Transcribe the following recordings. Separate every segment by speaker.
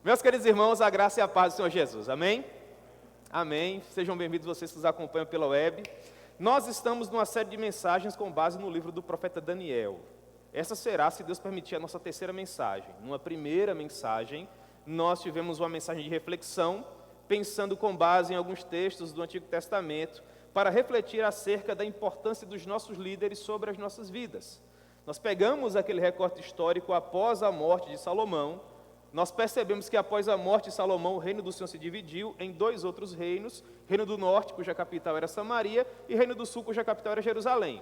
Speaker 1: Meus queridos irmãos, a graça e a paz do Senhor Jesus, amém? Amém, sejam bem-vindos vocês que nos acompanham pela web. Nós estamos numa série de mensagens com base no livro do profeta Daniel. Essa será, se Deus permitir, a nossa terceira mensagem. Numa primeira mensagem, nós tivemos uma mensagem de reflexão, pensando com base em alguns textos do Antigo Testamento, para refletir acerca da importância dos nossos líderes sobre as nossas vidas. Nós pegamos aquele recorte histórico após a morte de Salomão. Nós percebemos que após a morte de Salomão, o reino do Senhor se dividiu em dois outros reinos, reino do norte, cuja capital era Samaria, e reino do sul, cuja capital era Jerusalém.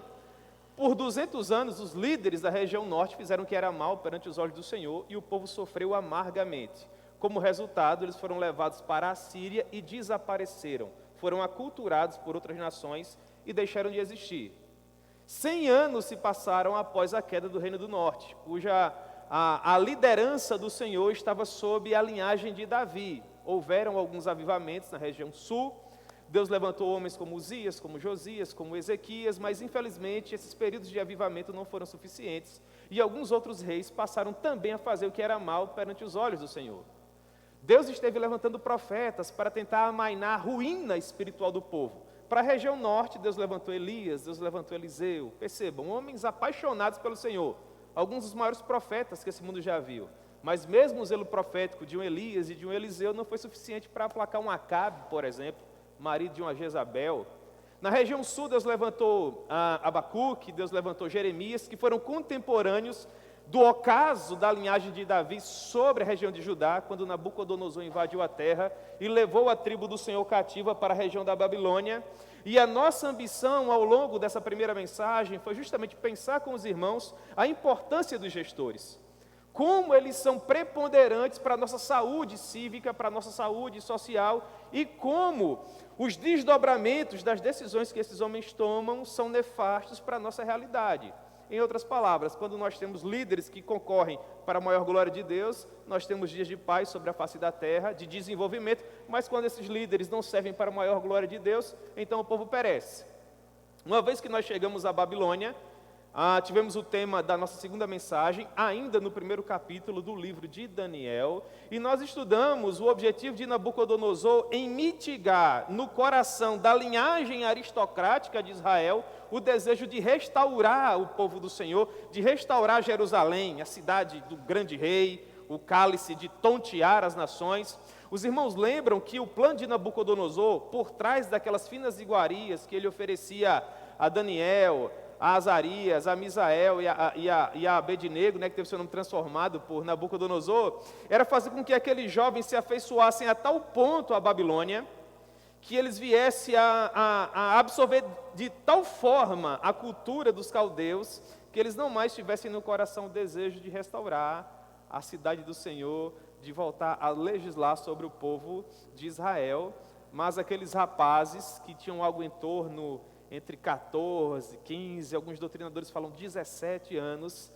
Speaker 1: Por 200 anos, os líderes da região norte fizeram o que era mal perante os olhos do Senhor, e o povo sofreu amargamente. Como resultado, eles foram levados para a Síria e desapareceram. Foram aculturados por outras nações e deixaram de existir. 100 anos se passaram após a queda do reino do norte, cuja a liderança do Senhor estava sob a linhagem de Davi. Houveram alguns avivamentos na região sul. Deus levantou homens como Uzias, como Josias, como Ezequias, mas infelizmente esses períodos de avivamento não foram suficientes. E alguns outros reis passaram também a fazer o que era mal perante os olhos do Senhor. Deus esteve levantando profetas para tentar amainar a ruína espiritual do povo. Para a região norte, Deus levantou Elias, Deus levantou Eliseu. Percebam, homens apaixonados pelo Senhor. Alguns dos maiores profetas que esse mundo já viu. Mas mesmo o zelo profético de um Elias e de um Eliseu não foi suficiente para aplacar um Acabe, por exemplo, marido de uma Jezabel. Na região sul, Deus levantou Abacuque, Deus levantou Jeremias, que foram contemporâneos do ocaso da linhagem de Davi sobre a região de Judá, quando Nabucodonosor invadiu a terra e levou a tribo do Senhor cativa para a região da Babilônia. E a nossa ambição ao longo dessa primeira mensagem foi justamente pensar com os irmãos a importância dos gestores. Como eles são preponderantes para a nossa saúde cívica, para a nossa saúde social, e como os desdobramentos das decisões que esses homens tomam são nefastos para a nossa realidade. Em outras palavras, quando nós temos líderes que concorrem para a maior glória de Deus, nós temos dias de paz sobre a face da terra, de desenvolvimento, mas quando esses líderes não servem para a maior glória de Deus, então o povo perece. Uma vez que nós chegamos à Babilônia, tivemos o tema da nossa segunda mensagem, ainda no primeiro capítulo do livro de Daniel, e nós estudamos o objetivo de Nabucodonosor em mitigar no coração da linhagem aristocrática de Israel o desejo de restaurar o povo do Senhor, de restaurar Jerusalém, a cidade do grande rei, o cálice de tontear as nações. Os irmãos lembram que o plano de Nabucodonosor, por trás daquelas finas iguarias que ele oferecia a Daniel, a Azarias, a Misael e a Abednego, que teve seu nome transformado por Nabucodonosor, era fazer com que aqueles jovens se afeiçoassem a tal ponto à Babilônia, que eles viessem a absorver de tal forma a cultura dos caldeus, que eles não mais tivessem no coração o desejo de restaurar a cidade do Senhor, de voltar a legislar sobre o povo de Israel. Mas aqueles rapazes que tinham algo em torno entre 14, 15, alguns doutrinadores falam 17 anos,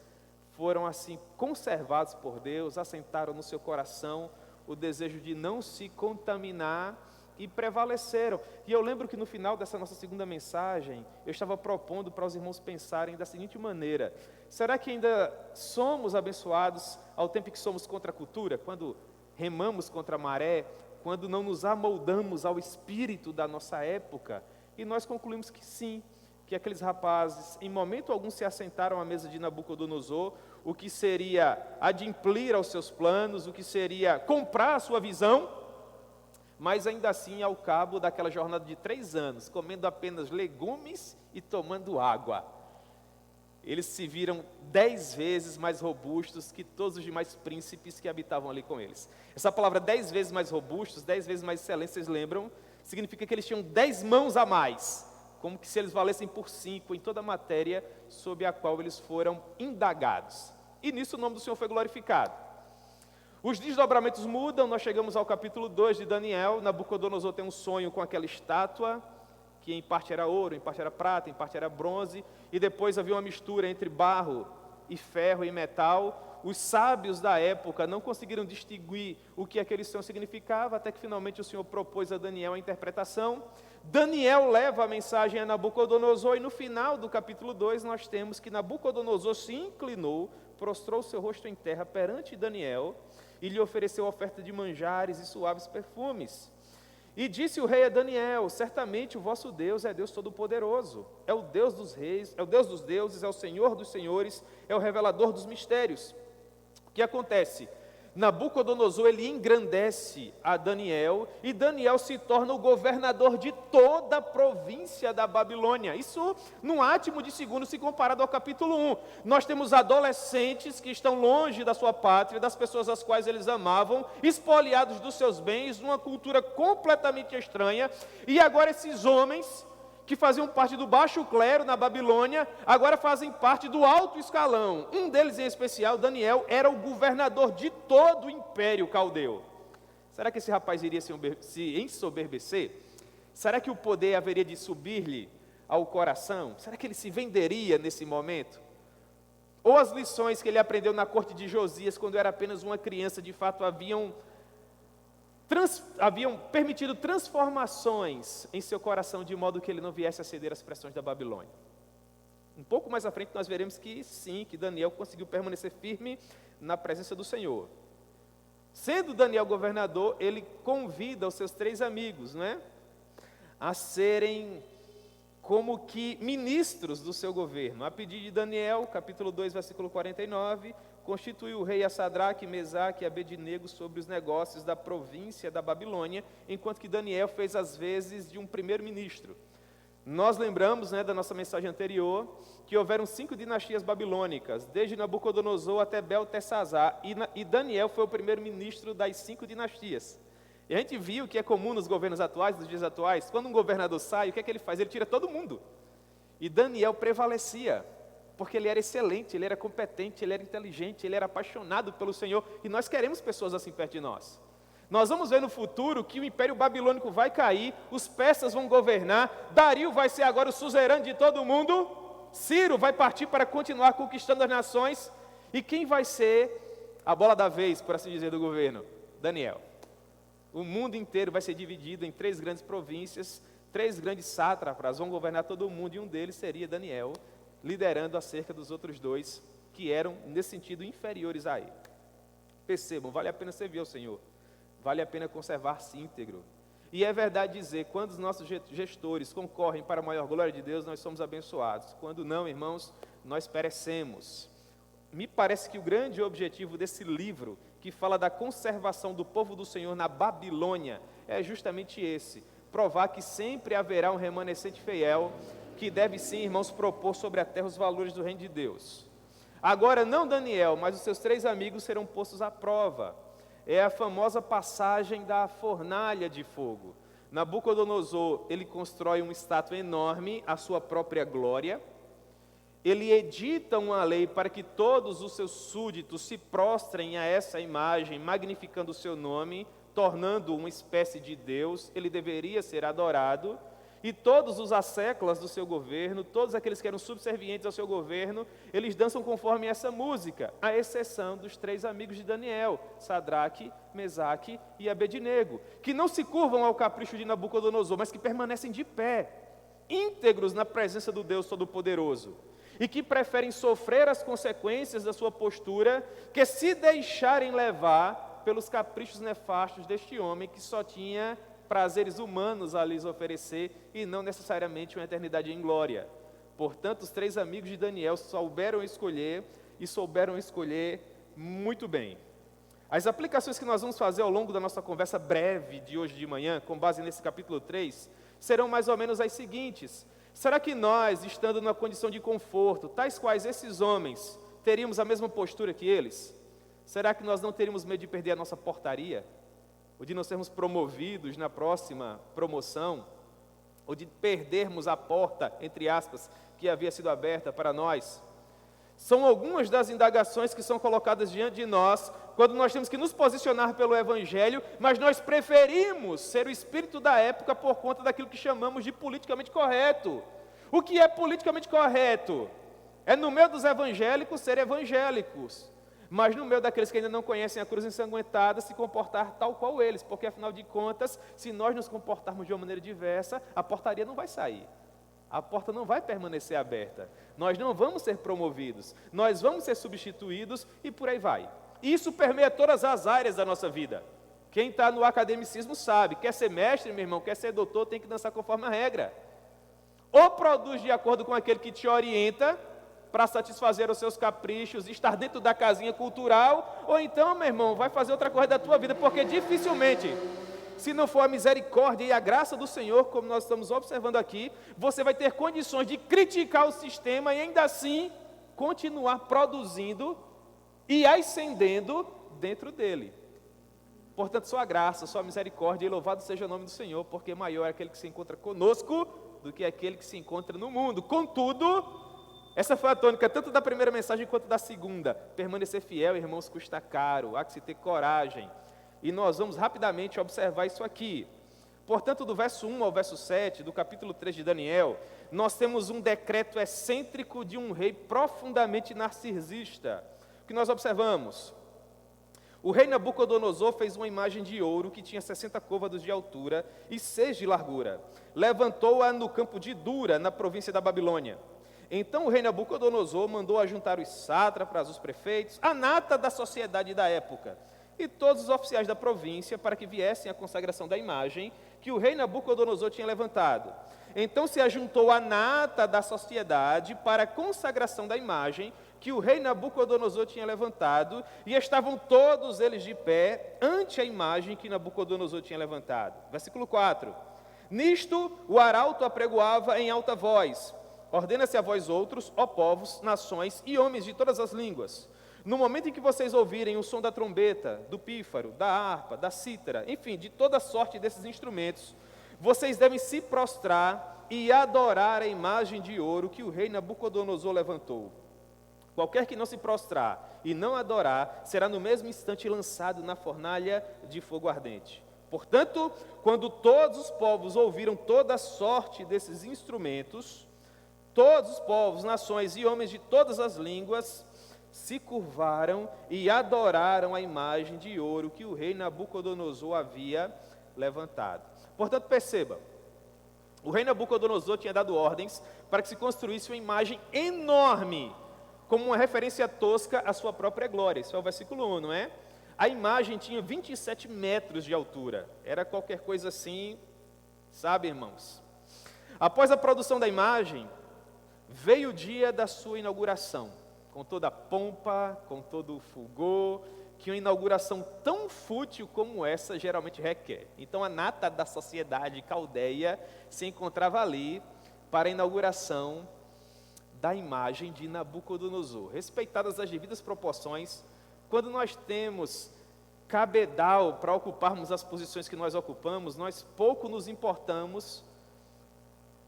Speaker 1: foram assim conservados por Deus, assentaram no seu coração o desejo de não se contaminar e prevaleceram. E eu lembro que no final dessa nossa segunda mensagem, eu estava propondo para os irmãos pensarem da seguinte maneira: será que ainda somos abençoados ao tempo que somos contra a cultura, quando remamos contra a maré, quando não nos amoldamos ao espírito da nossa época? E nós concluímos que sim, que aqueles rapazes, em momento algum, se assentaram à mesa de Nabucodonosor, o que seria adimplir aos seus planos, o que seria comprar a sua visão, mas ainda assim, ao cabo daquela jornada de 3 anos, comendo apenas legumes e tomando água, eles se viram 10 vezes mais robustos que todos os demais príncipes que habitavam ali com eles. Essa palavra 10 vezes mais robustos, 10 vezes mais excelentes, vocês lembram? Significa que eles tinham 10 mãos a mais, como que se eles valessem por 5 em toda a matéria sob a qual eles foram indagados. E nisso o nome do Senhor foi glorificado. Os desdobramentos mudam, nós chegamos ao capítulo 2 de Daniel. Nabucodonosor tem um sonho com aquela estátua, que em parte era ouro, em parte era prata, em parte era bronze, e depois havia uma mistura entre barro e ferro e metal. Os sábios da época não conseguiram distinguir o que aquele sonho significava, até que finalmente o Senhor propôs a Daniel a interpretação. Daniel leva a mensagem a Nabucodonosor, e no final do capítulo 2 nós temos que Nabucodonosor se inclinou, prostrou seu rosto em terra perante Daniel, e lhe ofereceu oferta de manjares e suaves perfumes. E disse o rei a Daniel: certamente o vosso Deus é Deus Todo-Poderoso, é o Deus dos reis, é o Deus dos deuses, é o Senhor dos senhores, é o revelador dos mistérios. O que acontece? Nabucodonosor, ele engrandece a Daniel, e Daniel se torna o governador de toda a província da Babilônia. Isso num átimo de segundo, se comparado ao capítulo 1. Nós temos adolescentes que estão longe da sua pátria, das pessoas às quais eles amavam, espoliados dos seus bens, numa cultura completamente estranha, e agora esses homens que faziam parte do baixo clero na Babilônia, agora fazem parte do alto escalão. Um deles em especial, Daniel, era o governador de todo o império caldeu. Será que esse rapaz iria se ensoberbecer? Será que o poder haveria de subir-lhe ao coração? Será que ele se venderia nesse momento? Ou as lições que ele aprendeu na corte de Josias, quando era apenas uma criança, de fato haviam permitido transformações em seu coração, de modo que ele não viesse a ceder às pressões da Babilônia. Um pouco mais à frente nós veremos que sim, que Daniel conseguiu permanecer firme na presença do Senhor. Sendo Daniel governador, ele convida os seus 3 amigos, a serem como que ministros do seu governo. A pedido de Daniel, capítulo 2, versículo 49, constituiu o rei a Sadraque, Mesaque e Abednego sobre os negócios da província da Babilônia, enquanto que Daniel fez as vezes de um primeiro-ministro. Nós lembramos, da nossa mensagem anterior, que houveram 5 dinastias babilônicas, desde Nabucodonosor até Beltesazar, e Daniel foi o primeiro-ministro das 5 dinastias. E a gente viu que é comum nos governos atuais, nos dias atuais, quando um governador sai, o que é que ele faz? Ele tira todo mundo. E Daniel prevalecia, porque ele era excelente, ele era competente, ele era inteligente, ele era apaixonado pelo Senhor, e nós queremos pessoas assim perto de nós. Nós vamos ver no futuro que o Império Babilônico vai cair, os persas vão governar, Dario vai ser agora o suzerano de todo mundo, Ciro vai partir para continuar conquistando as nações, e quem vai ser a bola da vez, por assim dizer, do governo? Daniel. O mundo inteiro vai ser dividido em 3 grandes províncias, 3 grandes sátrapas vão governar todo mundo, e um deles seria Daniel, liderando acerca dos outros 2, que eram, nesse sentido, inferiores a ele. Percebam, vale a pena servir ao Senhor, vale a pena conservar-se íntegro. E é verdade dizer, quando os nossos gestores concorrem para a maior glória de Deus, nós somos abençoados. Quando não, irmãos, nós perecemos. Me parece que o grande objetivo desse livro, que fala da conservação do povo do Senhor na Babilônia, é justamente esse: provar que sempre haverá um remanescente fiel, que deve sim, irmãos, propor sobre a terra os valores do reino de Deus. Agora, não Daniel, mas os seus 3 amigos serão postos à prova. É a famosa passagem da fornalha de fogo. Nabucodonosor, ele constrói uma estátua enorme, à sua própria glória. Ele edita uma lei para que todos os seus súditos se prostrem a essa imagem, magnificando o seu nome, tornando-o uma espécie de Deus. Ele deveria ser adorado. E todos os asseclas do seu governo, todos aqueles que eram subservientes ao seu governo, eles dançam conforme essa música, à exceção dos 3 amigos de Daniel, Sadraque, Mesaque e Abednego, que não se curvam ao capricho de Nabucodonosor, mas que permanecem de pé, íntegros na presença do Deus Todo-Poderoso, e que preferem sofrer as consequências da sua postura, que se deixarem levar pelos caprichos nefastos deste homem que só tinha prazeres humanos a lhes oferecer e não necessariamente uma eternidade em glória. Portanto, os 3 amigos de Daniel souberam escolher muito bem. As aplicações que nós vamos fazer ao longo da nossa conversa breve de hoje de manhã, com base nesse capítulo 3, serão mais ou menos as seguintes: será que nós, estando numa condição de conforto, tais quais esses homens, teríamos a mesma postura que eles? Será que nós não teríamos medo de perder a nossa portaria? Ou de não sermos promovidos na próxima promoção? Ou de perdermos a porta, entre aspas, que havia sido aberta para nós? São algumas das indagações que são colocadas diante de nós, quando nós temos que nos posicionar pelo Evangelho, mas nós preferimos ser o espírito da época por conta daquilo que chamamos de politicamente correto. O que é politicamente correto? É no meio dos evangélicos ser evangélicos, mas no meio daqueles que ainda não conhecem a cruz ensanguentada, se comportar tal qual eles, porque afinal de contas, se nós nos comportarmos de uma maneira diversa, a portaria não vai sair, a porta não vai permanecer aberta, nós não vamos ser promovidos, nós vamos ser substituídos e por aí vai. Isso permeia todas as áreas da nossa vida. Quem está no academicismo sabe, quer ser mestre, meu irmão, quer ser doutor, tem que dançar conforme a regra. Ou produz de acordo com aquele que te orienta, para satisfazer os seus caprichos, estar dentro da casinha cultural, ou então, meu irmão, vai fazer outra coisa da tua vida, porque dificilmente, se não for a misericórdia e a graça do Senhor, como nós estamos observando aqui, você vai ter condições de criticar o sistema e ainda assim continuar produzindo e ascendendo dentro dele. Portanto, sua graça, sua misericórdia, e louvado seja o nome do Senhor, porque maior é aquele que se encontra conosco do que aquele que se encontra no mundo. Contudo, essa foi a tônica tanto da primeira mensagem quanto da segunda. Permanecer fiel, irmãos, custa caro, há que se ter coragem. E nós vamos rapidamente observar isso aqui. Portanto, do verso 1 ao verso 7, do capítulo 3 de Daniel, nós temos um decreto excêntrico de um rei profundamente narcisista. O que nós observamos? O rei Nabucodonosor fez uma imagem de ouro que tinha 60 côvados de altura e 6 de largura. Levantou-a no campo de Dura, na província da Babilônia. Então o rei Nabucodonosor mandou ajuntar os sátrapas, os prefeitos, a nata da sociedade da época, e todos os oficiais da província, para que viessem à consagração da imagem que o rei Nabucodonosor tinha levantado. Então se ajuntou a nata da sociedade para a consagração da imagem que o rei Nabucodonosor tinha levantado, e estavam todos eles de pé ante a imagem que Nabucodonosor tinha levantado. Versículo 4. Nisto o arauto apregoava em alta voz: ordena-se a vós outros, ó povos, nações e homens de todas as línguas. No momento em que vocês ouvirem o som da trombeta, do pífaro, da harpa, da cítara, enfim, de toda sorte desses instrumentos, vocês devem se prostrar e adorar a imagem de ouro que o rei Nabucodonosor levantou. Qualquer que não se prostrar e não adorar, será no mesmo instante lançado na fornalha de fogo ardente. Portanto, quando todos os povos ouviram toda sorte desses instrumentos, todos os povos, nações e homens de todas as línguas se curvaram e adoraram a imagem de ouro que o rei Nabucodonosor havia levantado. Portanto, perceba, o rei Nabucodonosor tinha dado ordens para que se construísse uma imagem enorme, como uma referência tosca à sua própria glória. Isso é o versículo 1, não é? A imagem tinha 27 metros de altura. Era qualquer coisa assim, sabe, irmãos? Após a produção da imagem, veio o dia da sua inauguração, com toda a pompa, com todo o fulgor, que uma inauguração tão fútil como essa geralmente requer. Então a nata da sociedade caldeia se encontrava ali para a inauguração da imagem de Nabucodonosor. Respeitadas as devidas proporções, quando nós temos cabedal para ocuparmos as posições que nós ocupamos, nós pouco nos importamos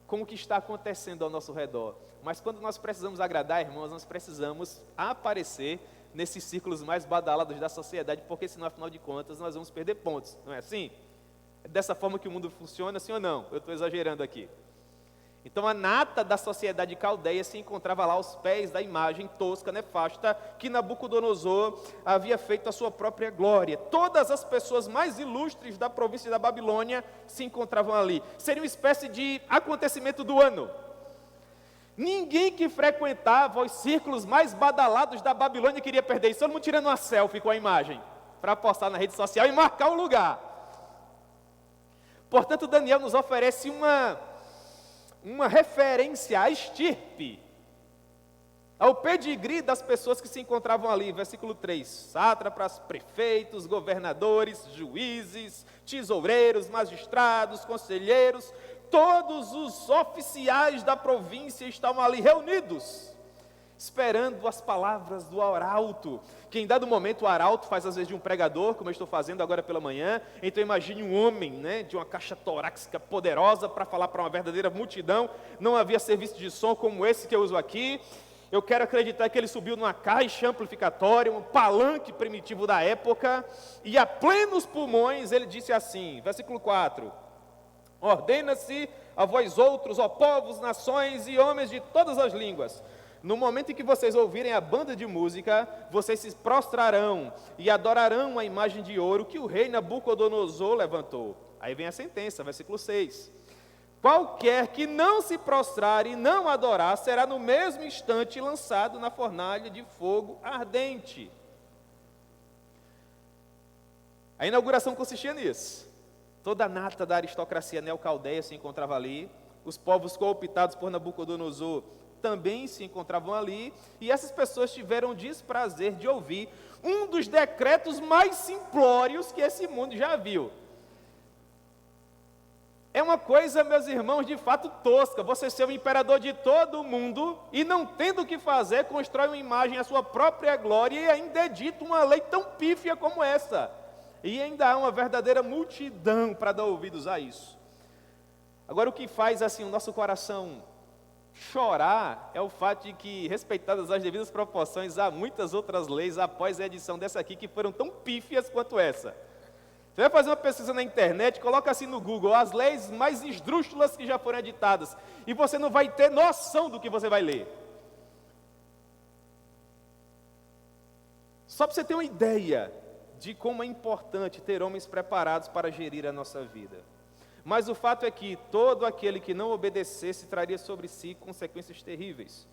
Speaker 1: com o que está acontecendo ao nosso redor. Mas quando nós precisamos agradar, irmãos, nós precisamos aparecer nesses círculos mais badalados da sociedade, porque senão, afinal de contas, nós vamos perder pontos, não é assim? É dessa forma que o mundo funciona, sim ou não? Eu estou exagerando aqui. Então a nata da sociedade caldeia se encontrava lá aos pés da imagem tosca, nefasta, que Nabucodonosor havia feito a sua própria glória. Todas as pessoas mais ilustres da província da Babilônia se encontravam ali. Seria uma espécie de acontecimento do ano. Ninguém que frequentava os círculos mais badalados da Babilônia queria perder isso. Todo mundo tirando uma selfie com a imagem, para postar na rede social e marcar o lugar. Portanto, Daniel nos oferece uma referência à estirpe, ao pedigree das pessoas que se encontravam ali. Versículo 3, sátrapas, prefeitos, governadores, juízes, tesoureiros, magistrados, conselheiros, todos os oficiais da província estavam ali reunidos, esperando as palavras do arauto, que em dado momento o arauto faz às vezes de um pregador, como eu estou fazendo agora pela manhã. Então imagine um homem, de uma caixa torácica poderosa para falar para uma verdadeira multidão. Não havia serviço de som como esse que eu uso aqui. Eu quero acreditar que ele subiu numa caixa amplificatória, um palanque primitivo da época, e a plenos pulmões ele disse assim, versículo 4, ordena-se a vós outros, ó povos, nações e homens de todas as línguas. No momento em que vocês ouvirem a banda de música, vocês se prostrarão e adorarão a imagem de ouro que o rei Nabucodonosor levantou. Aí vem a sentença, versículo 6. Qualquer que não se prostrar e não adorar, será no mesmo instante lançado na fornalha de fogo ardente. A inauguração consistia nisso. Toda a nata da aristocracia neocaldeia se encontrava ali, os povos cooptados por Nabucodonosor também se encontravam ali, e essas pessoas tiveram o desprazer de ouvir um dos decretos mais simplórios que esse mundo já viu. É uma coisa, meus irmãos, de fato tosca, você ser o imperador de todo o mundo e não tendo o que fazer, constrói uma imagem à sua própria glória e ainda edita uma lei tão pífia como essa. E ainda há uma verdadeira multidão para dar ouvidos a isso. Agora, o que faz assim o nosso coração chorar é o fato de que, respeitadas as devidas proporções, há muitas outras leis após a edição dessa aqui que foram tão pífias quanto essa. Você vai fazer uma pesquisa na internet, coloca assim no Google, as leis mais esdrúxulas que já foram editadas, e você não vai ter noção do que você vai ler. Só para você ter uma ideia de como é importante ter homens preparados para gerir a nossa vida. Mas o fato é que todo aquele que não obedecesse traria sobre si consequências terríveis.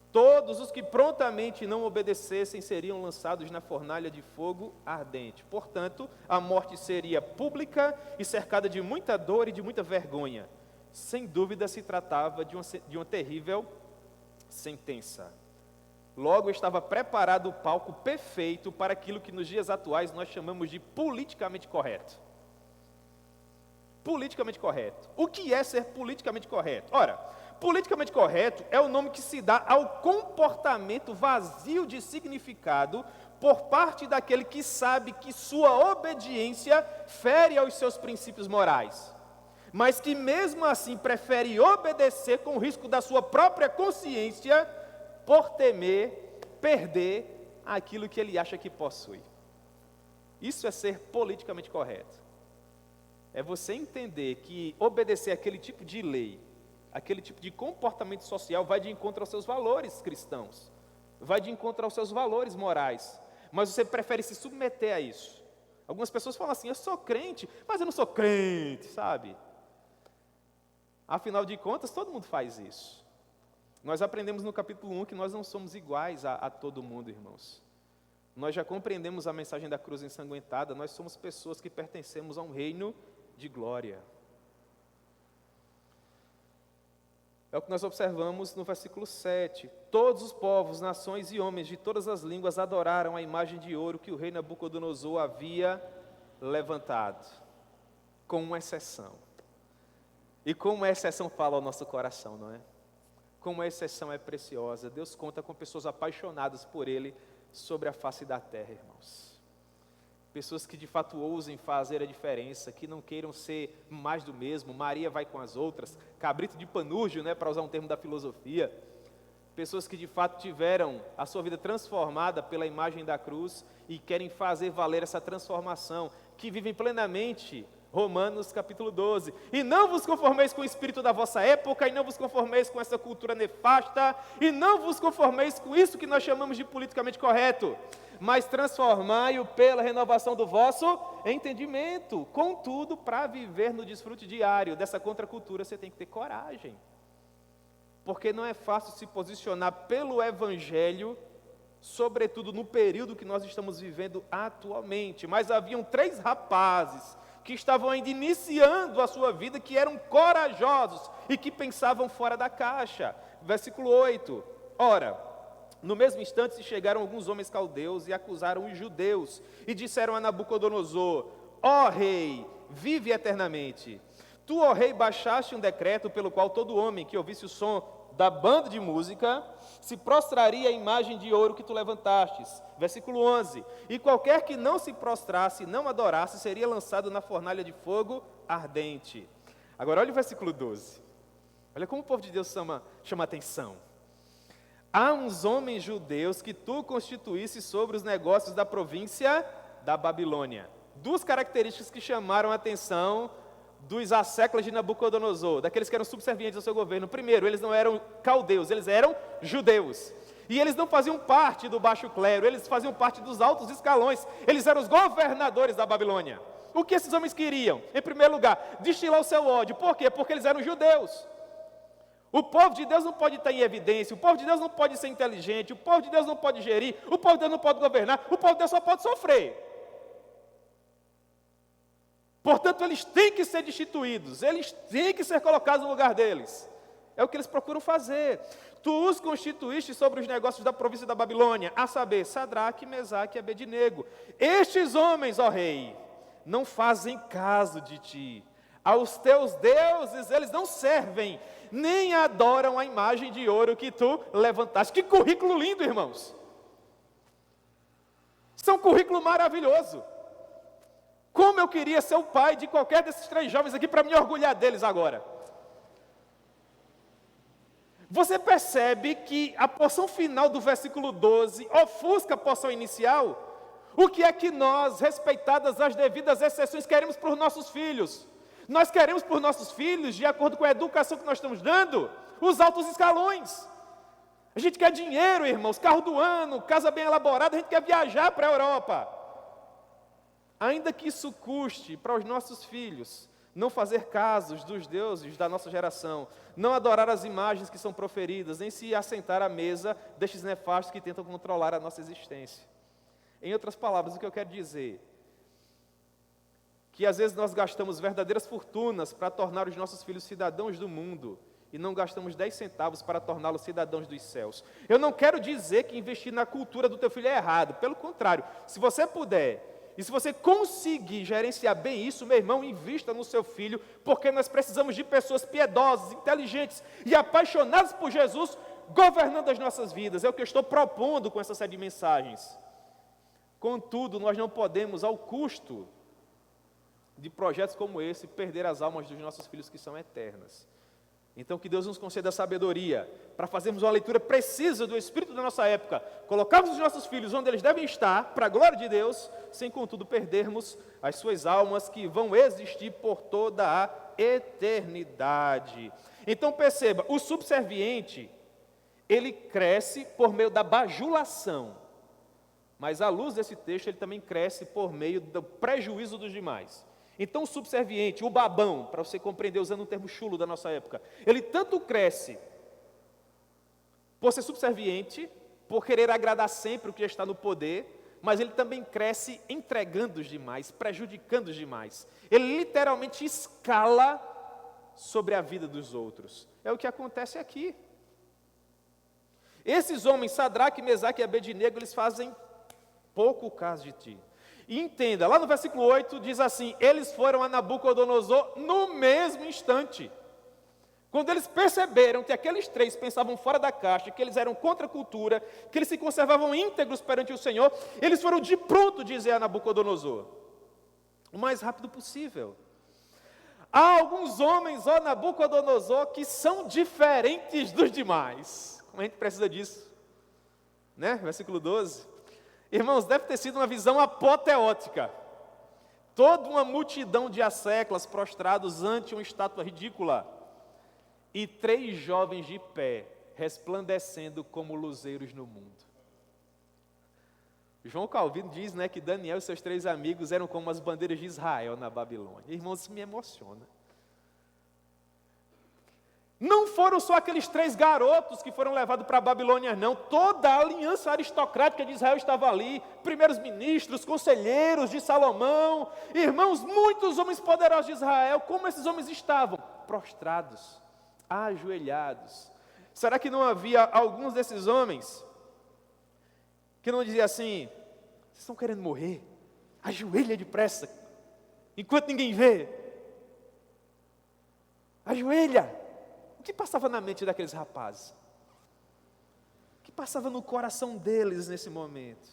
Speaker 1: Todos os que prontamente não obedecessem seriam lançados na fornalha de fogo ardente. Portanto, a morte seria pública e cercada de muita dor e de muita vergonha. Sem dúvida se tratava de uma terrível sentença. Logo estava preparado o palco perfeito para aquilo que nos dias atuais nós chamamos de politicamente correto. Politicamente correto. O que é ser politicamente correto? Ora, politicamente correto é o nome que se dá ao comportamento vazio de significado por parte daquele que sabe que sua obediência fere aos seus princípios morais, mas que mesmo assim prefere obedecer com o risco da sua própria consciência por temer perder aquilo que ele acha que possui. Isso é ser politicamente correto. É você entender que obedecer aquele tipo de lei, aquele tipo de comportamento social vai de encontro aos seus valores cristãos, vai de encontro aos seus valores morais, mas você prefere se submeter a isso. Algumas pessoas falam assim, eu sou crente, mas eu não sou crente, sabe? Afinal de contas, todo mundo faz isso. Nós aprendemos no capítulo 1 que nós não somos iguais a todo mundo, irmãos. Nós já compreendemos a mensagem da cruz ensanguentada, nós somos pessoas que pertencemos a um reino de glória. É o que nós observamos no versículo 7. Todos os povos, nações e homens de todas as línguas adoraram a imagem de ouro que o rei Nabucodonosor havia levantado, com uma exceção. E como a exceção fala ao nosso coração, não é? Como a exceção é preciosa. Deus conta com pessoas apaixonadas por Ele sobre a face da terra, irmãos. Pessoas que de fato ousem fazer a diferença, que não queiram ser mais do mesmo, Maria vai com as outras, cabrito de panurgio, né, para usar um termo da filosofia. Pessoas que de fato tiveram a sua vida transformada pela imagem da cruz e querem fazer valer essa transformação, que vivem plenamente Romanos capítulo 12. E não vos conformeis com o espírito da vossa época, e não vos conformeis com essa cultura nefasta, e não vos conformeis com isso que nós chamamos de politicamente correto, mas transformai-o pela renovação do vosso entendimento. Contudo, para viver no desfrute diário dessa contracultura, você tem que ter coragem. Porque não é fácil se posicionar pelo Evangelho, sobretudo no período que nós estamos vivendo atualmente. Mas haviam 3 rapazes que estavam ainda iniciando a sua vida, que eram corajosos e que pensavam fora da caixa. Versículo 8. Ora, no mesmo instante se chegaram alguns homens caldeus e acusaram os judeus e disseram a Nabucodonosor: ó rei, vive eternamente. Tu, ó rei, baixaste um decreto pelo qual todo homem que ouvisse o som da banda de música se prostraria à imagem de ouro que tu levantastes. Versículo 11. E qualquer que não se prostrasse, não adorasse, seria lançado na fornalha de fogo ardente. Agora olha o versículo 12. Olha como o povo de Deus chama atenção. Há uns homens judeus que tu constituísse sobre os negócios da província da Babilônia. 2 características que chamaram a atenção dos asseclas de Nabucodonosor, daqueles que eram subservientes ao seu governo. Primeiro, eles não eram caldeus, eles eram judeus. E eles não faziam parte do baixo clero, eles faziam parte dos altos escalões. Eles eram os governadores da Babilônia. O que esses homens queriam? Em primeiro lugar, destilar o seu ódio. Por quê? Porque eles eram judeus. O povo de Deus não pode estar em evidência, o povo de Deus não pode ser inteligente, o povo de Deus não pode gerir, o povo de Deus não pode governar, o povo de Deus só pode sofrer. Portanto, eles têm que ser destituídos, eles têm que ser colocados no lugar deles. É o que eles procuram fazer. Tu os constituíste sobre os negócios da província da Babilônia, a saber, Sadraque, Mesaque e Abednego. Estes homens, ó rei, não fazem caso de ti. Aos teus deuses eles não servem, nem adoram a imagem de ouro que tu levantaste. Que currículo lindo, irmãos! Isso é um currículo maravilhoso. Como eu queria ser o pai de qualquer desses 3 jovens aqui para me orgulhar deles agora. Você percebe que a porção final do versículo 12 ofusca a porção inicial? O que é que nós, respeitadas as devidas exceções, queremos para os nossos filhos? Nós queremos para os nossos filhos, de acordo com a educação que nós estamos dando, os altos escalões. A gente quer dinheiro, irmãos, carro do ano, casa bem elaborada, a gente quer viajar para a Europa. Ainda que isso custe para os nossos filhos não fazer casos dos deuses da nossa geração, não adorar as imagens que são proferidas, nem se assentar à mesa destes nefastos que tentam controlar a nossa existência. Em outras palavras, o que eu quero dizer? Que às vezes nós gastamos verdadeiras fortunas para tornar os nossos filhos cidadãos do mundo, e não gastamos 10 centavos para torná-los cidadãos dos céus. Eu não quero dizer que investir na cultura do teu filho é errado, pelo contrário, se você puder, e se você conseguir gerenciar bem isso, meu irmão, invista no seu filho, porque nós precisamos de pessoas piedosas, inteligentes e apaixonadas por Jesus, governando as nossas vidas. É o que eu estou propondo com essa série de mensagens. Contudo, nós não podemos, ao custo de projetos como esse, perder as almas dos nossos filhos que são eternas. Então, que Deus nos conceda a sabedoria para fazermos uma leitura precisa do Espírito da nossa época, colocarmos os nossos filhos onde eles devem estar, para a glória de Deus, sem contudo perdermos as suas almas que vão existir por toda a eternidade. Então perceba, o subserviente, ele cresce por meio da bajulação, mas à luz desse texto ele também cresce por meio do prejuízo dos demais. Então o subserviente, o babão, para você compreender usando um termo chulo da nossa época, ele tanto cresce por ser subserviente, por querer agradar sempre o que já está no poder, mas ele também cresce entregando os demais, prejudicando os demais. Ele literalmente escala sobre a vida dos outros. É o que acontece aqui. Esses homens, Sadraque, Mesaque e Abednego, eles fazem pouco caso de ti. E entenda, lá no versículo 8 diz assim, eles foram a Nabucodonosor no mesmo instante. Quando eles perceberam que aqueles 3 pensavam fora da caixa, que eles eram contra a cultura, que eles se conservavam íntegros perante o Senhor, eles foram de pronto dizer a Nabucodonosor, o mais rápido possível. Há alguns homens, ó Nabucodonosor, que são diferentes dos demais. Como a gente precisa disso? Né? Versículo 12. Irmãos, deve ter sido uma visão apoteótica. Toda uma multidão de asseclas prostrados ante uma estátua ridícula. E 3 jovens de pé, resplandecendo como luzeiros no mundo. João Calvino diz, né, que Daniel e seus 3 amigos eram como as bandeiras de Israel na Babilônia. Irmãos, isso me emociona. Não foram só aqueles 3 garotos que foram levados para a Babilônia, não. Toda a aliança aristocrática de Israel estava ali. Primeiros ministros, conselheiros de Salomão. Irmãos, muitos homens poderosos de Israel. Como esses homens estavam? Prostrados, ajoelhados. Será que não havia alguns desses homens que não diziam assim, vocês estão querendo morrer? Ajoelha depressa, enquanto ninguém vê. Ajoelha. O que passava na mente daqueles rapazes? O que passava no coração deles nesse momento?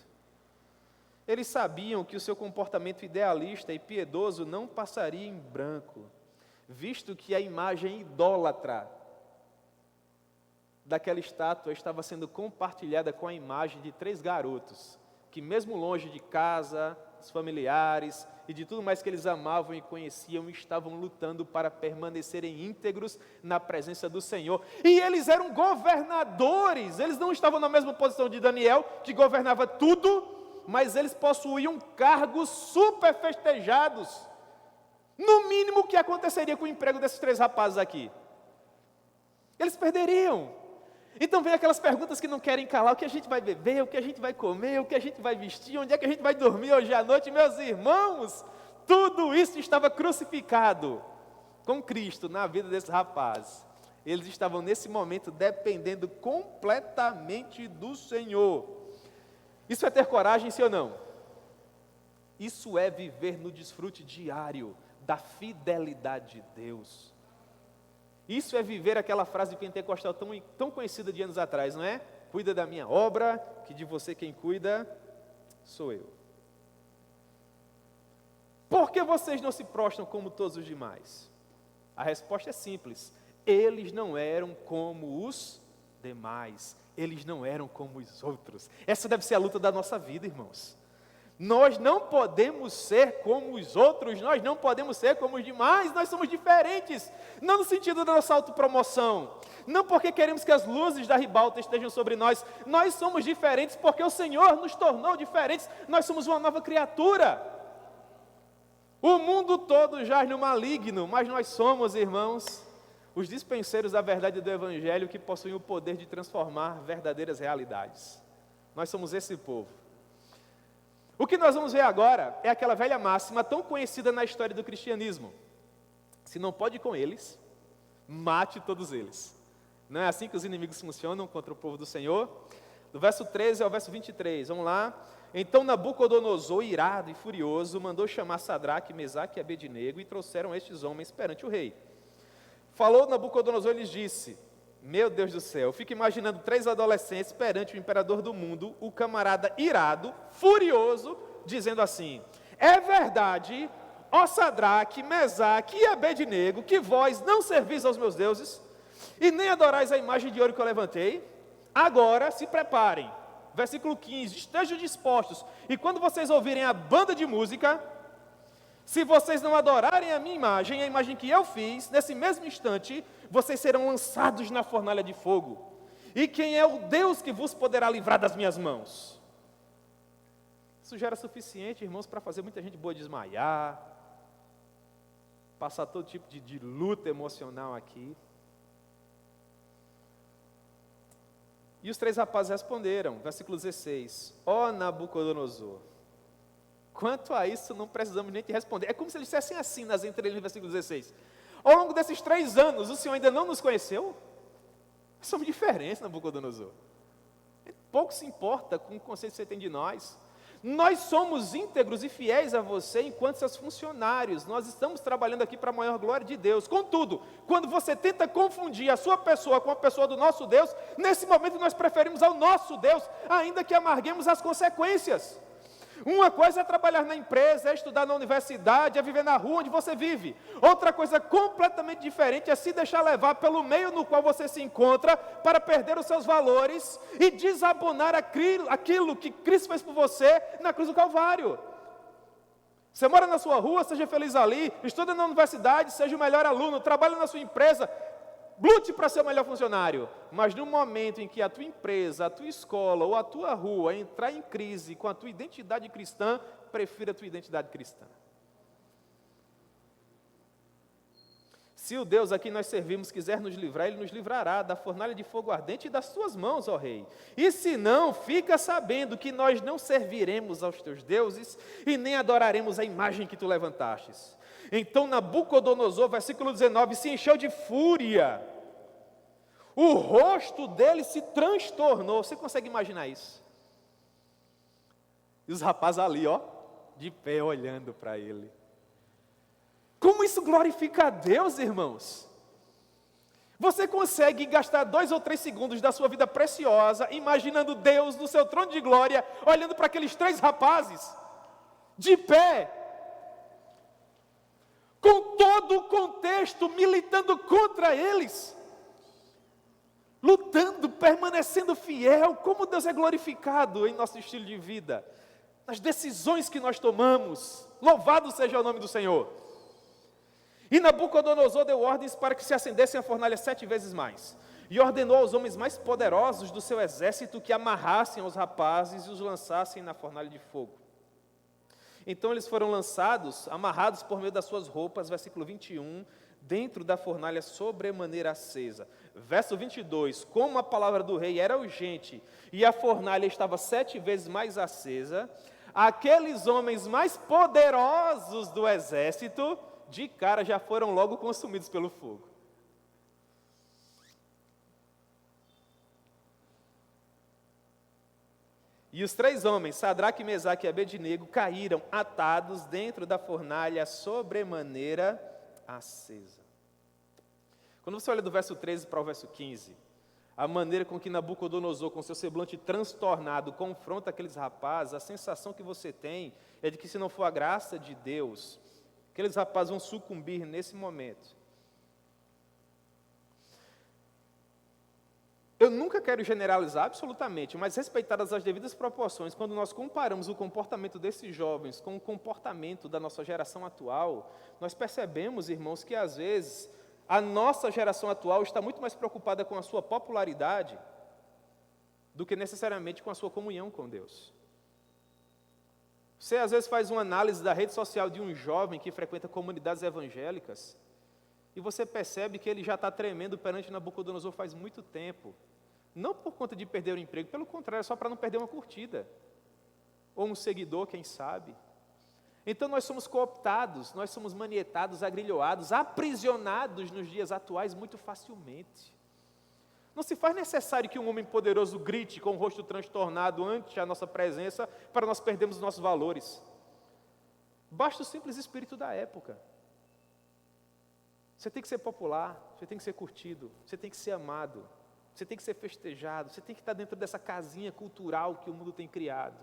Speaker 1: Eles sabiam que o seu comportamento idealista e piedoso não passaria em branco, visto que a imagem idólatra daquela estátua estava sendo compartilhada com a imagem de 3 garotos, que mesmo longe de casa, dos familiares e de tudo mais que eles amavam e conheciam, estavam lutando para permanecerem íntegros na presença do Senhor. E eles eram governadores, eles não estavam na mesma posição de Daniel, que governava tudo, mas eles possuíam cargos super festejados. No mínimo, o que aconteceria com o emprego desses 3 rapazes aqui? Eles perderiam. Então vem aquelas perguntas que não querem calar, o que a gente vai beber, o que a gente vai comer, o que a gente vai vestir, onde é que a gente vai dormir hoje à noite, meus irmãos? Tudo isso estava crucificado com Cristo na vida desses rapazes. Eles estavam nesse momento dependendo completamente do Senhor. Isso é ter coragem, sim ou não? Isso é viver no desfrute diário da fidelidade de Deus. Isso é viver aquela frase pentecostal tão conhecida de anos atrás, não é? Cuida da minha obra, que de você quem cuida sou eu. Por que vocês não se prostram como todos os demais? A resposta é simples. Eles não eram como os demais. Eles não eram como os outros. Essa deve ser a luta da nossa vida, irmãos. Nós não podemos ser como os outros, nós não podemos ser como os demais, nós somos diferentes. Não no sentido da nossa autopromoção, não porque queremos que as luzes da ribalta estejam sobre nós. Nós somos diferentes porque o Senhor nos tornou diferentes, nós somos uma nova criatura. O mundo todo jaz no maligno, mas nós somos, irmãos, os dispenseiros da verdade do Evangelho que possuem o poder de transformar verdadeiras realidades. Nós somos esse povo. O que nós vamos ver agora é aquela velha máxima tão conhecida na história do cristianismo. Se não pode com eles, mate todos eles. Não é assim que os inimigos funcionam contra o povo do Senhor? Do verso 13 ao verso 23, vamos lá. Então Nabucodonosor, irado e furioso, mandou chamar Sadraque, Mesaque e Abednego e trouxeram estes homens perante o rei. Falou Nabucodonosor e lhes disse: meu Deus do céu, eu fico imaginando 3 adolescentes perante o imperador do mundo, o camarada irado, furioso, dizendo assim: é verdade, ó Sadraque, Mesaque e Abednego, que vós não servis aos meus deuses, e nem adorais a imagem de ouro que eu levantei? Agora se preparem. Versículo 15, estejam dispostos, e quando vocês ouvirem a banda de música, se vocês não adorarem a minha imagem, a imagem que eu fiz, nesse mesmo instante, vocês serão lançados na fornalha de fogo. E quem é o Deus que vos poderá livrar das minhas mãos? Isso já era suficiente, irmãos, para fazer muita gente boa desmaiar, passar todo tipo de luta emocional aqui. E os 3 rapazes responderam, versículo 16, ó Nabucodonosor, quanto a isso não precisamos nem te responder. É como se eles dissessem assim nas entrelinhas do versículo 16. Ao longo desses 3 anos, o Senhor ainda não nos conheceu? Somos diferentes, Nabucodonosor. Pouco se importa com o conceito que você tem de nós. Nós somos íntegros e fiéis a você enquanto seus funcionários. Nós estamos trabalhando aqui para a maior glória de Deus. Contudo, quando você tenta confundir a sua pessoa com a pessoa do nosso Deus, nesse momento nós preferimos ao nosso Deus, ainda que amarguemos as consequências. Uma coisa é trabalhar na empresa, é estudar na universidade, é viver na rua onde você vive. Outra coisa completamente diferente é se deixar levar pelo meio no qual você se encontra para perder os seus valores e desabonar aquilo que Cristo fez por você na cruz do Calvário. Você mora na sua rua, seja feliz ali, estuda na universidade, seja o melhor aluno, trabalha na sua empresa, lute para ser o melhor funcionário, mas no momento em que a tua empresa, a tua escola ou a tua rua entrar em crise com a tua identidade cristã, prefira a tua identidade cristã. Se o Deus a quem nós servimos quiser nos livrar, Ele nos livrará da fornalha de fogo ardente e das tuas mãos, ó Rei. E se não, fica sabendo que nós não serviremos aos teus deuses e nem adoraremos a imagem que tu levantastes. Então Nabucodonosor, versículo 19, se encheu de fúria. O rosto dele se transtornou. Você consegue imaginar isso? E os rapazes ali, ó, de pé olhando para ele. Como isso glorifica a Deus, irmãos? Você consegue gastar 2 ou 3 segundos da sua vida preciosa, imaginando Deus no seu trono de glória, olhando para aqueles 3 rapazes, de pé, com todo o contexto, militando contra eles, lutando, permanecendo fiel. Como Deus é glorificado em nosso estilo de vida, nas decisões que nós tomamos. Louvado seja o nome do Senhor. E Nabucodonosor deu ordens para que se acendessem a fornalha 7 vezes mais, e ordenou aos homens mais poderosos do seu exército que amarrassem os rapazes e os lançassem na fornalha de fogo. Então eles foram lançados, amarrados por meio das suas roupas, versículo 21, dentro da fornalha sobremaneira acesa. Verso 22, como a palavra do rei era urgente, e a fornalha estava 7 vezes mais acesa, aqueles homens mais poderosos do exército, de cara já foram logo consumidos pelo fogo. E os 3 homens, Sadraque, Mesaque e Abednego, caíram atados dentro da fornalha sobremaneira acesa. Quando você olha do verso 13 para o verso 15, a maneira com que Nabucodonosor, com seu semblante transtornado, confronta aqueles rapazes, a sensação que você tem é de que, se não for a graça de Deus, aqueles rapazes vão sucumbir nesse momento. Eu nunca quero generalizar absolutamente, mas respeitadas as devidas proporções, quando nós comparamos o comportamento desses jovens com o comportamento da nossa geração atual, nós percebemos, irmãos, que às vezes a nossa geração atual está muito mais preocupada com a sua popularidade do que necessariamente com a sua comunhão com Deus. Você às vezes faz uma análise da rede social de um jovem que frequenta comunidades evangélicas e você percebe que ele já está tremendo perante Nabucodonosor faz muito tempo. Não por conta de perder o emprego, pelo contrário, só para não perder uma curtida. Ou um seguidor, quem sabe. Então nós somos cooptados, nós somos manietados, agrilhoados, aprisionados nos dias atuais muito facilmente. Não se faz necessário que um homem poderoso grite com o rosto transtornado ante a nossa presença para nós perdermos os nossos valores. Basta o simples espírito da época. Você tem que ser popular, você tem que ser curtido, você tem que ser amado, você tem que ser festejado, você tem que estar dentro dessa casinha cultural que o mundo tem criado.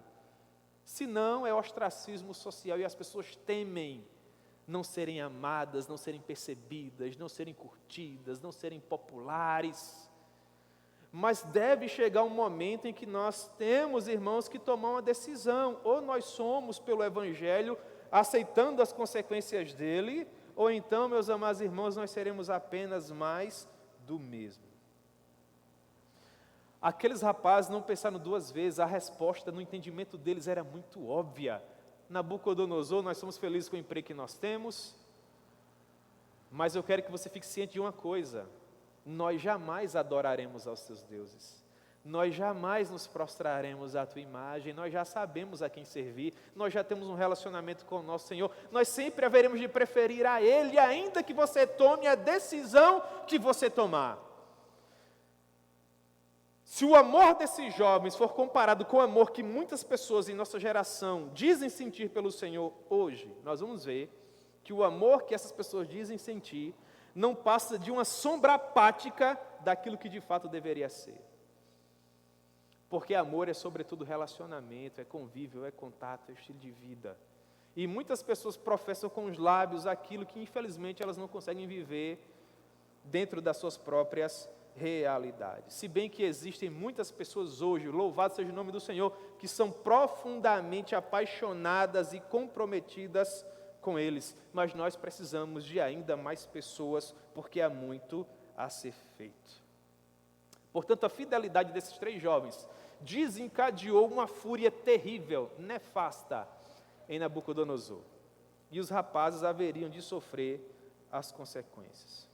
Speaker 1: Se não, é ostracismo social e as pessoas temem não serem amadas, não serem percebidas, não serem curtidas, não serem populares. Mas deve chegar um momento em que nós temos, irmãos, que tomar uma decisão. Ou nós somos, pelo Evangelho, aceitando as consequências dele, ou então, meus amados irmãos, nós seremos apenas mais do mesmo. Aqueles rapazes não pensaram 2 vezes, a resposta no entendimento deles era muito óbvia. Nabucodonosor, nós somos felizes com o emprego que nós temos, mas eu quero que você fique ciente de uma coisa: nós jamais adoraremos aos teus deuses, nós jamais nos prostraremos à tua imagem, nós já sabemos a quem servir, nós já temos um relacionamento com o nosso Senhor, nós sempre haveremos de preferir a Ele, ainda que você tome a decisão que você tomar. Se o amor desses jovens for comparado com o amor que muitas pessoas em nossa geração dizem sentir pelo Senhor hoje, nós vamos ver que o amor que essas pessoas dizem sentir não passa de uma sombra apática daquilo que de fato deveria ser. Porque amor é sobretudo relacionamento, é convívio, é contato, é estilo de vida. E muitas pessoas professam com os lábios aquilo que infelizmente elas não conseguem viver dentro das suas próprias realidade. Se bem que existem muitas pessoas hoje, louvado seja o nome do Senhor, que são profundamente apaixonadas e comprometidas com eles, mas nós precisamos de ainda mais pessoas, porque há muito a ser feito. Portanto, a fidelidade desses 3 jovens desencadeou uma fúria terrível, nefasta, em Nabucodonosor. E os rapazes haveriam de sofrer as consequências.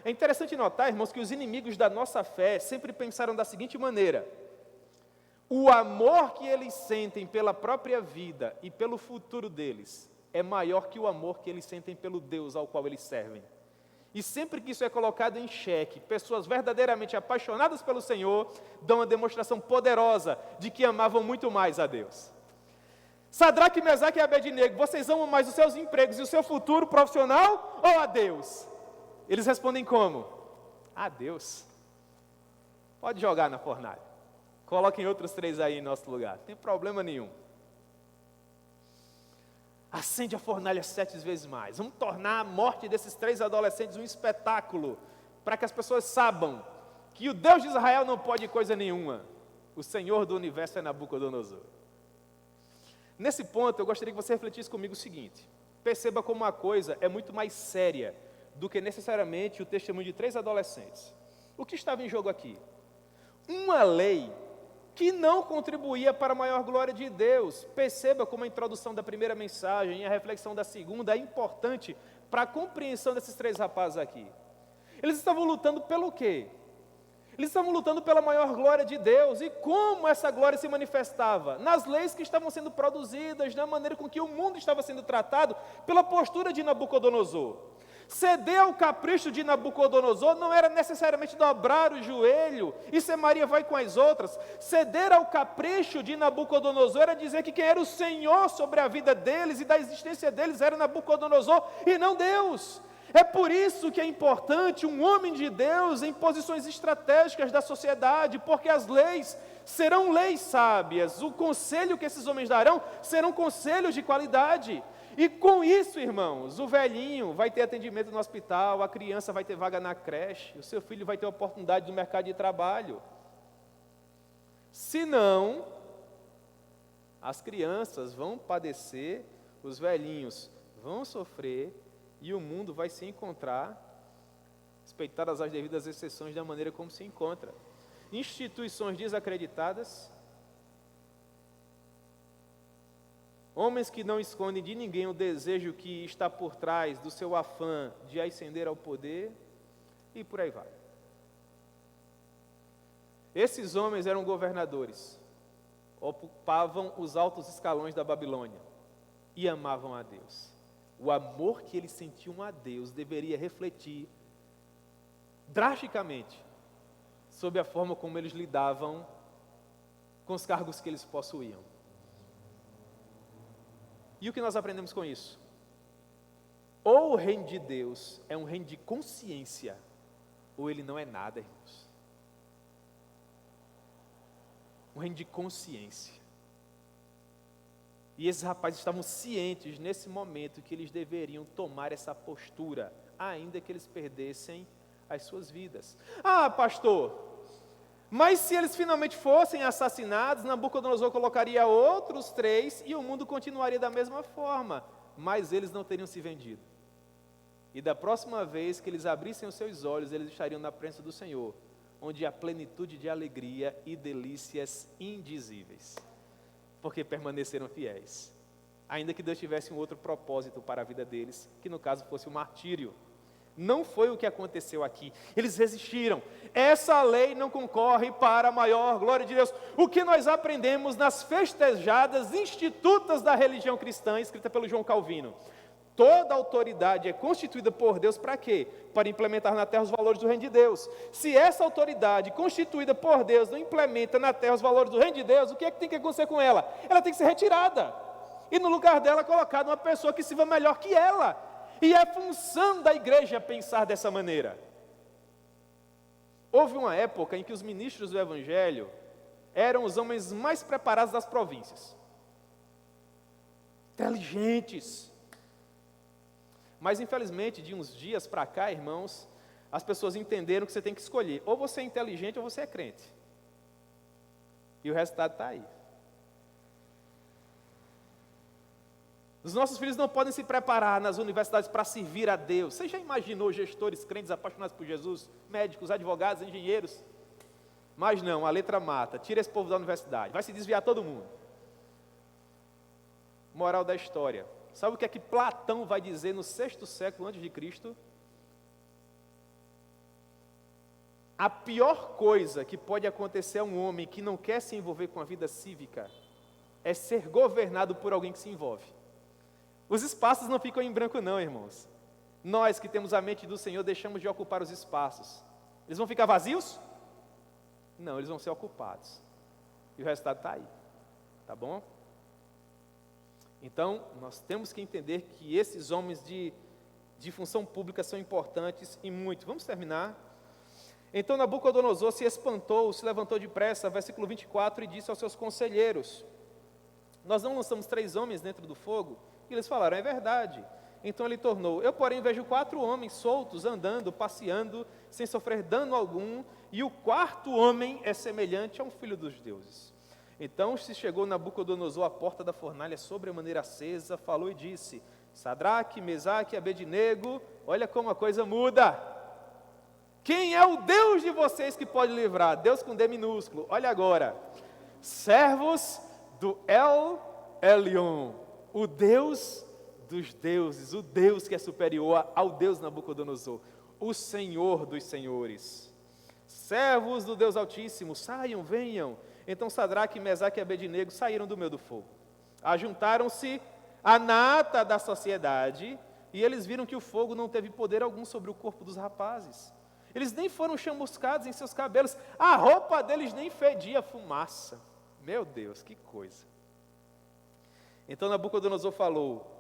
Speaker 1: É interessante notar, irmãos, que os inimigos da nossa fé sempre pensaram da seguinte maneira: o amor que eles sentem pela própria vida e pelo futuro deles é maior que o amor que eles sentem pelo Deus ao qual eles servem. E sempre que isso é colocado em xeque, pessoas verdadeiramente apaixonadas pelo Senhor dão uma demonstração poderosa de que amavam muito mais a Deus. Sadraque, Mesaque e Abednego, vocês amam mais os seus empregos e o seu futuro profissional ou a Deus? Eles respondem como? A Deus. Pode jogar na fornalha. Coloquem outros 3 aí em nosso lugar. Não tem problema nenhum. Acende a fornalha 7 vezes mais. Vamos tornar a morte desses 3 adolescentes um espetáculo, para que as pessoas saibam que o Deus de Israel não pode coisa nenhuma. O Senhor do universo é Nabucodonosor. Nesse ponto, eu gostaria que você refletisse comigo o seguinte: perceba como a coisa é muito mais séria do que necessariamente o testemunho de 3 adolescentes. O que estava em jogo aqui? Uma lei que não contribuía para a maior glória de Deus. Perceba como a introdução da primeira mensagem e a reflexão da segunda é importante para a compreensão desses 3 rapazes aqui. Eles estavam lutando pelo quê? Eles estavam lutando pela maior glória de Deus. E como essa glória se manifestava? Nas leis que estavam sendo produzidas, na maneira com que o mundo estava sendo tratado, pela postura de Nabucodonosor. Ceder ao capricho de Nabucodonosor não era necessariamente dobrar o joelho e ser Maria vai com as outras. Ceder ao capricho de Nabucodonosor era dizer que quem era o Senhor sobre a vida deles e da existência deles era Nabucodonosor e não Deus. É por isso que é importante um homem de Deus em posições estratégicas da sociedade, porque as leis serão leis sábias, o conselho que esses homens darão serão conselhos de qualidade. E com isso, irmãos, o velhinho vai ter atendimento no hospital, a criança vai ter vaga na creche, o seu filho vai ter oportunidade no mercado de trabalho. Se não, as crianças vão padecer, os velhinhos vão sofrer, e o mundo vai se encontrar, respeitadas as devidas exceções da maneira como se encontra. Instituições desacreditadas, homens que não escondem de ninguém o desejo que está por trás do seu afã de ascender ao poder, e por aí vai. Esses homens eram governadores, ocupavam os altos escalões da Babilônia e amavam a Deus. O amor que eles sentiam a Deus deveria refletir drasticamente sobre a forma como eles lidavam com os cargos que eles possuíam. E o que nós aprendemos com isso? Ou o reino de Deus é um reino de consciência, ou ele não é nada, irmãos. Um reino de consciência. E esses rapazes estavam cientes nesse momento que eles deveriam tomar essa postura, ainda que eles perdessem as suas vidas. Ah, pastor, mas se eles finalmente fossem assassinados, Nabucodonosor colocaria outros 3 e o mundo continuaria da mesma forma, mas eles não teriam se vendido. E da próxima vez que eles abrissem os seus olhos, eles estariam na presença do Senhor, onde há plenitude de alegria e delícias indizíveis. Porque permaneceram fiéis, ainda que Deus tivesse um outro propósito para a vida deles, que no caso fosse o martírio. Não foi o que aconteceu aqui, eles resistiram. Essa lei não concorre para a maior glória de Deus. O que nós aprendemos nas festejadas institutas da religião cristã, escrita pelo João Calvino? Toda autoridade é constituída por Deus para quê? Para implementar na terra os valores do reino de Deus. Se essa autoridade constituída por Deus não implementa na terra os valores do reino de Deus, o que é que tem que acontecer com ela? Ela tem que ser retirada. E no lugar dela colocada uma pessoa que sirva melhor que ela. E é função da igreja pensar dessa maneira. Houve uma época em que os ministros do Evangelho eram os homens mais preparados das províncias. Inteligentes. Mas, infelizmente, de uns dias para cá, irmãos, as pessoas entenderam que você tem que escolher. Ou você é inteligente ou você é crente. E o resultado está aí. Os nossos filhos não podem se preparar nas universidades para servir a Deus. Você já imaginou gestores crentes apaixonados por Jesus? Médicos, advogados, engenheiros? Mas não, a letra mata. Tira esse povo da universidade. Vai se desviar todo mundo. Moral da história. Sabe o que é que Platão vai dizer no 6º século antes de Cristo? A pior coisa que pode acontecer a um homem que não quer se envolver com a vida cívica é ser governado por alguém que se envolve. Os espaços não ficam em branco não, irmãos. Nós que temos a mente do Senhor deixamos de ocupar os espaços. Eles vão ficar vazios? Não, eles vão ser ocupados. E o resultado está aí. Tá bom? Então, nós temos que entender que esses homens de função pública são importantes e muito. Vamos terminar? Então Nabucodonosor se espantou, se levantou depressa, versículo 24, e disse aos seus conselheiros: nós não lançamos 3 homens dentro do fogo? E eles falaram: é verdade. Então ele tornou: eu, porém, vejo 4 homens soltos, andando, passeando, sem sofrer dano algum, e o 4º homem é semelhante a um filho dos deuses. Então se chegou Nabucodonosor à porta da fornalha sobremaneira acesa, falou e disse: Sadraque, Mesaque e Abednego, olha como a coisa muda. Quem é o Deus de vocês que pode livrar? Deus com D minúsculo. Olha agora. Servos do El Elyon, o Deus dos deuses, o Deus que é superior ao Deus Nabucodonosor, o Senhor dos senhores. servos do Deus Altíssimo, saiam, venham. Então Sadraque, Mesaque e Abednego saíram do meio do fogo. Ajuntaram-se a nata da sociedade, e eles viram que o fogo não teve poder algum sobre o corpo dos rapazes. Eles nem foram chamuscados em seus cabelos, a roupa deles nem fedia fumaça. Meu Deus, que coisa. Então Nabucodonosor falou,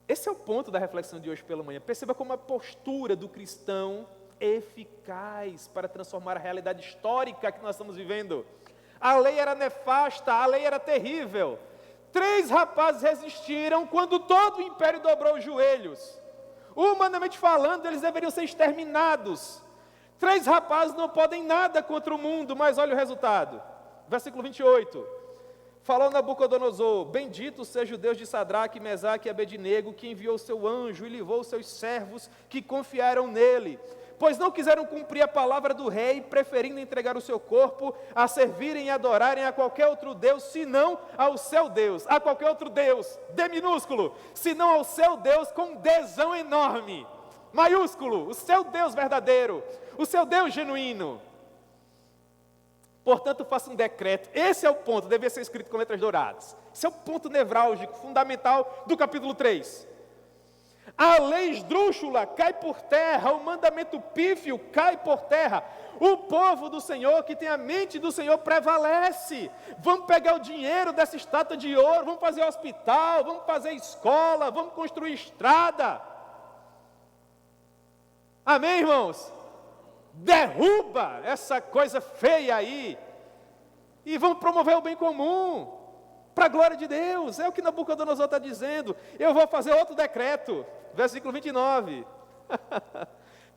Speaker 1: esse é o ponto da reflexão de hoje pela manhã. Perceba como a postura do cristão é eficaz para transformar a realidade histórica que nós estamos vivendo. A lei era nefasta, a lei era terrível. 3 rapazes resistiram quando todo o império dobrou os joelhos. Humanamente falando, eles deveriam ser exterminados. 3 rapazes não podem nada contra o mundo, mas olha o resultado. Versículo 28. Falou Nabucodonosor, bendito seja o Deus de Sadraque, Mesaque e Abednego, que enviou seu anjo e livrou os seus servos que confiaram nele. Pois não quiseram cumprir a palavra do rei, preferindo entregar o seu corpo a servirem e adorarem a qualquer outro Deus, senão ao seu Deus. A qualquer outro Deus, D minúsculo, senão ao seu Deus com Dzão enorme. Maiúsculo, o seu Deus verdadeiro, o seu Deus genuíno. Portanto, faça um decreto. Esse é o ponto, deve ser escrito com letras douradas. Esse é o ponto nevrálgico, fundamental do capítulo 3. A lei esdrúxula cai por terra, o mandamento pífio cai por terra. O povo do Senhor, que tem a mente do Senhor, prevalece. Vamos pegar o dinheiro dessa estátua de ouro, vamos fazer hospital, vamos fazer escola, vamos construir estrada. Amém, irmãos? Derruba essa coisa feia aí e vamos promover o bem comum para a glória de Deus. É o que Nabucodonosor está dizendo. Eu vou fazer outro decreto, versículo 29.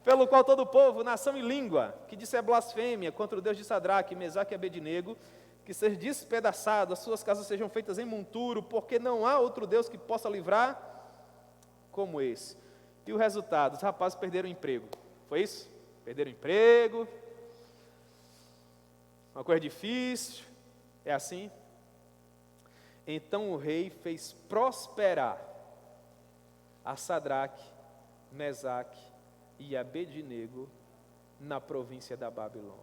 Speaker 1: Pelo qual todo povo, nação e língua que disser blasfêmia contra o Deus de Sadraque, Mesaque e Abednego, que seja despedaçado, as suas casas sejam feitas em monturo, porque não há outro Deus que possa livrar como esse. E o resultado, os rapazes perderam o emprego. Foi isso? Perderam o emprego, uma coisa difícil, é assim? Então o rei fez prosperar a Sadraque, Mesaque e Abednego na província da Babilônia.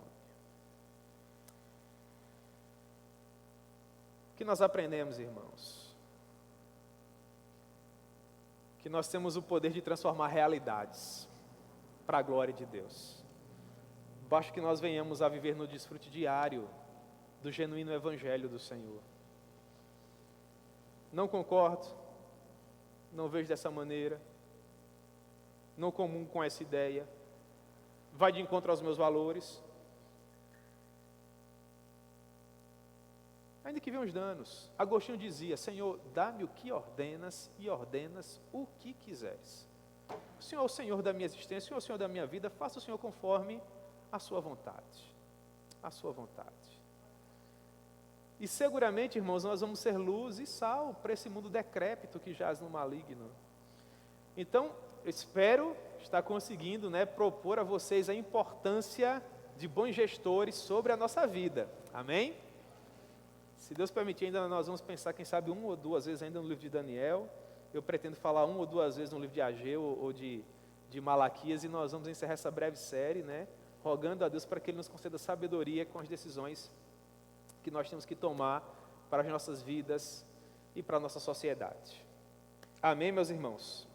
Speaker 1: O que nós aprendemos, irmãos? Que nós temos o poder de transformar realidades para a glória de Deus. Basta que nós venhamos a viver no desfrute diário do genuíno Evangelho do Senhor. Não concordo, não vejo dessa maneira, não comungo com essa ideia, vai de encontro aos meus valores, ainda que venham os danos. Agostinho dizia, Senhor, dá-me o que ordenas e ordenas o que quiseres. O Senhor é o Senhor da minha existência, o Senhor é o Senhor da minha vida, faça o Senhor conforme a sua vontade. A sua vontade. E seguramente, irmãos, nós vamos ser luz e sal para esse mundo decrépito que jaz no maligno. Então, eu espero estar conseguindo, propor a vocês a importância de bons gestores sobre a nossa vida. Amém? Se Deus permitir, ainda nós vamos pensar, quem sabe, 1 ou 2 vezes ainda no livro de Daniel. Eu pretendo falar 1 ou 2 vezes no livro de Ageu ou de Malaquias, e nós vamos encerrar essa breve série, rogando a Deus para que Ele nos conceda sabedoria com as decisões que nós temos que tomar para as nossas vidas e para a nossa sociedade. Amém, meus irmãos?